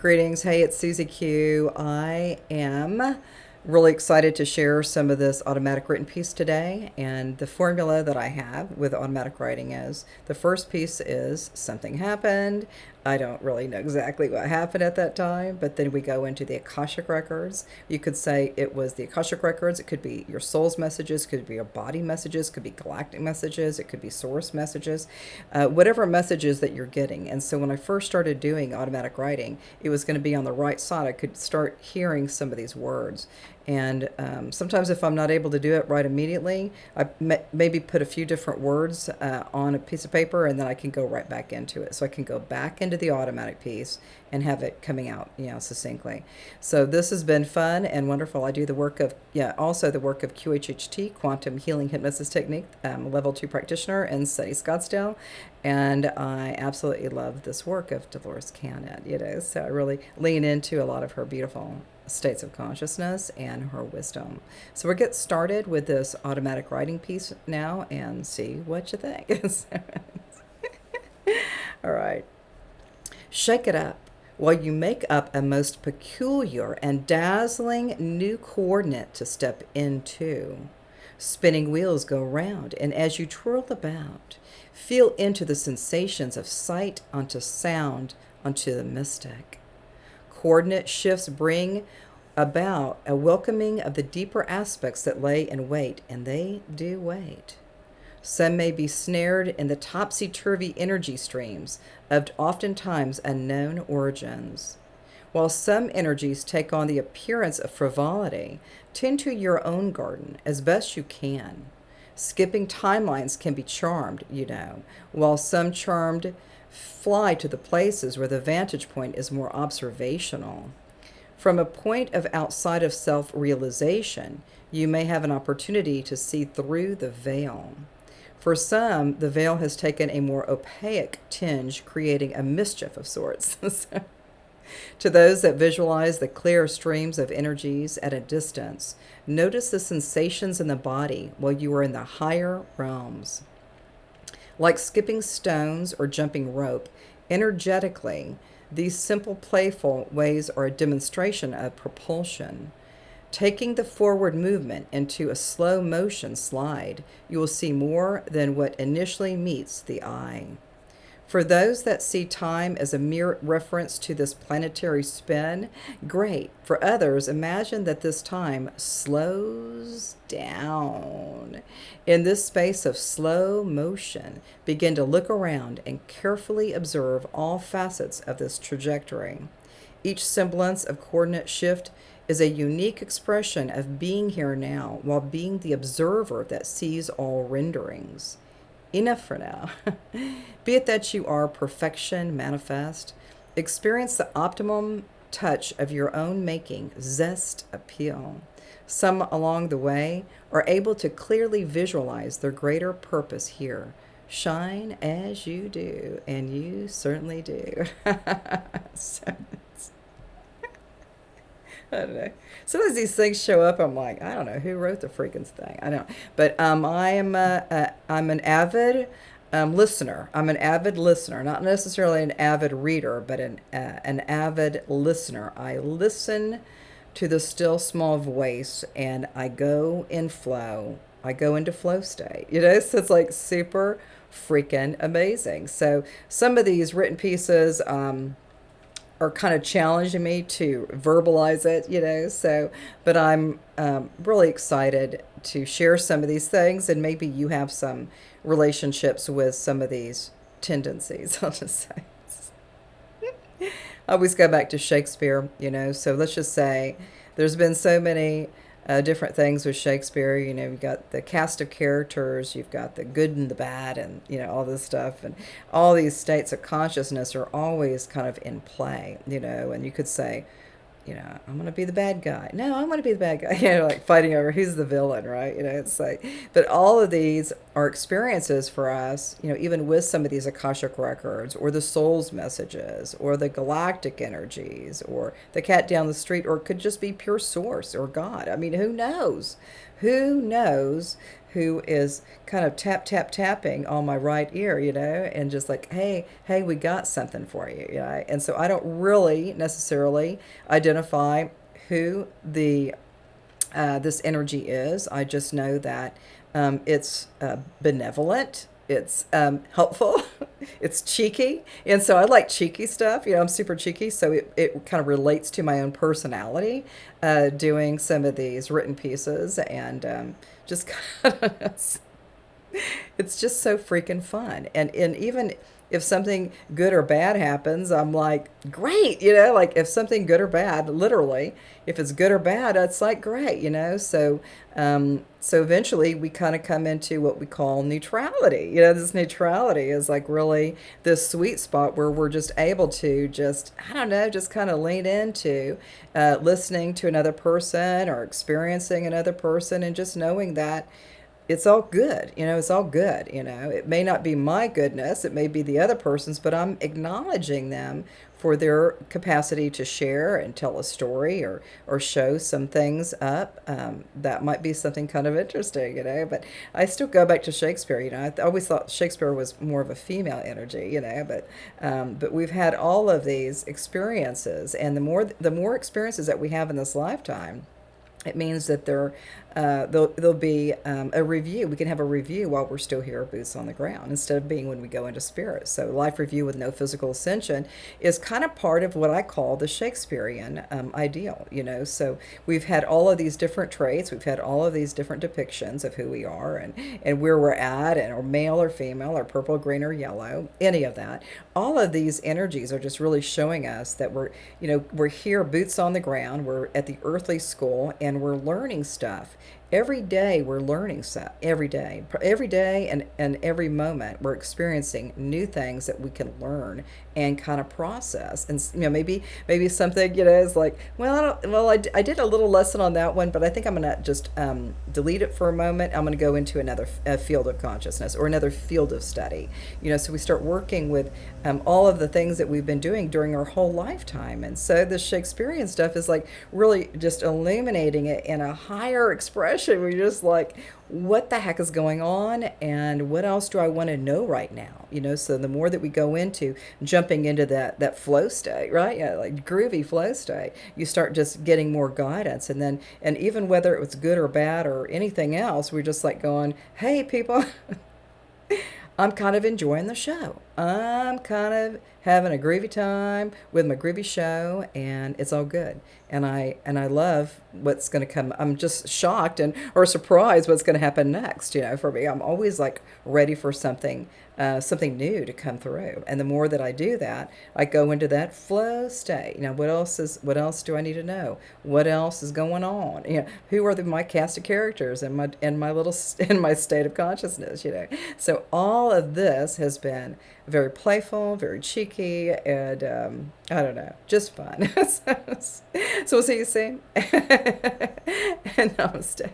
Greetings. Hey, it's Susie Q. I am really excited to share some of this automatic written piece today. And the formula that I have with automatic writing is the first piece is something happened. I don't really know exactly what happened at that time, but then we go into the AKASHIC records. You could say it was the AKASHIC records. It could be your soul's messages, could be your body messages, could be galactic messages, it could be source messages, whatever messages that you're getting. And so when I first started doing automatic writing, it was going to be on the right side. I could start hearing some of these words. And sometimes if I'm not able to do it right immediately, I maybe put a few different words on a piece of paper, and then I can go right back into it. So I can go back into the automatic piece and have it coming out, succinctly. So this has been fun and wonderful. I do the work of, also the work of QHHT, Quantum Healing Hypnosis Technique, Level 2 practitioner in Sunny Scottsdale. And I absolutely love this work of Dolores Cannon, so I really lean into a lot of her beautiful states of consciousness and her wisdom. So we'll get started with this automatic writing piece now and see what you think. All right. Shake it up while you make up a most peculiar and dazzling new coordinate to step into. Spinning wheels go round, and as you twirl about, feel into the sensations of sight onto sound onto the mystic. Coordinate shifts bring about a welcoming of the deeper aspects that lay in wait, and they do wait. Some may be snared in the topsy-turvy energy streams of oftentimes unknown origins. While some energies take on the appearance of frivolity, tend to your own garden as best you can. Skipping timelines can be charmed, while some charmed fly to the places where the vantage point is more observational. From a point of outside of self-realization, you may have an opportunity to see through the veil. For some, the veil has taken a more opaque tinge, creating a mischief of sorts. To those that visualize the clear streams of energies at a distance, notice the sensations in the body while you are in the higher realms. Like skipping stones or jumping rope, energetically, these simple, playful ways are a demonstration of propulsion. Taking the forward movement into a slow motion slide, you will see more than what initially meets the eye. For those that see time as a mere reference to this planetary spin, great. For others, imagine that this time slows down. In this space of slow motion, begin to look around and carefully observe all facets of this trajectory. Each semblance of coordinate shift is a unique expression of being here now, while being the observer that sees all renderings. Enough for now. Be it that you are perfection manifest, experience the optimum touch of your own making, zest appeal. Some along the way are able to clearly visualize their greater purpose here. Shine as you do, and you certainly do. So, I don't know. Sometimes these things show up. I'm like, I don't know who wrote the freaking thing. I don't. But I'm an avid listener. I'm an avid listener, not necessarily an avid reader, but an avid listener. I listen to the still small voice, and I go in flow. I go into flow state. So it's like super freaking amazing. So some of these written pieces. Are kind of challenging me to verbalize it, so, but I'm really excited to share some of these things, and maybe you have some relationships with some of these tendencies, I'll just say. I always go back to Shakespeare, so let's just say there's been so many different things with Shakespeare. You've got the cast of characters, you've got the good and the bad, and all this stuff, and all these states of consciousness are always kind of in play, and you could say, I'm going to be the bad guy. No, I'm going to be the bad guy. Like fighting over who's the villain, right? It's like, but all of these are experiences for us, even with some of these Akashic records or the soul's messages or the galactic energies or the cat down the street, or it could just be pure source or God. I mean, who knows? Who knows who is kind of tapping on my right ear, and just like, hey, we got something for you, And so I don't really necessarily identify who the this energy is. I just know that it's benevolent, it's helpful, it's cheeky. And so I like cheeky stuff. I'm super cheeky. So it kind of relates to my own personality, doing some of these written pieces and just kind of it's just so freaking fun. And even if something good or bad happens, I'm like, great, like if something good or bad, literally, if it's good or bad, it's like great, so eventually we kind of come into what we call neutrality. This neutrality is like really this sweet spot where we're just able to just, I don't know, just kind of lean into listening to another person or experiencing another person and just knowing that it's all good. It's all good. It may not be my goodness, it may be the other person's, but I'm acknowledging them for their capacity to share and tell a story or show some things up. That might be something kind of interesting, but I still go back to Shakespeare. I always thought Shakespeare was more of a female energy, but we've had all of these experiences, and the more experiences that we have in this lifetime, it means that there'll be a review. We can have a review while we're still here, boots on the ground, instead of being when we go into spirit. So life review with no physical ascension is kind of part of what I call the Shakespearean ideal. So we've had all of these different traits. We've had all of these different depictions of who we are and where we're at, and or male or female or purple, green or yellow, any of that. All of these energies are just really showing us that we're here, boots on the ground. We're at the earthly school, and we're learning stuff. Every day we're learning stuff. Every day and every moment we're experiencing new things that we can learn and kind of process. And maybe something is like, I did a little lesson on that one, but I think I'm gonna just delete it for a moment. I'm gonna go into another field of consciousness or another field of study. So we start working with all of the things that we've been doing during our whole lifetime. And so the Shakespearean stuff is like really just illuminating it in a higher expression. We're just like, what the heck is going on, and what else do I want to know right now? So the more that we go into jumping into that flow state, right? Yeah, like groovy flow state, you start just getting more guidance. And even whether it was good or bad or anything else, we're just like going, hey people, I'm kind of enjoying the show. I'm kind of having a groovy time with my groovy show, and it's all good. And I love what's going to come. I'm just shocked or surprised what's going to happen next. For me, I'm always like ready for something new to come through. And the more that I do that, I go into that flow state. What else do I need to know? What else is going on? Who are my cast of characters in my state of consciousness? So all of this has been very playful, very cheeky, and I don't know, just fun. So we'll see you soon. And namaste.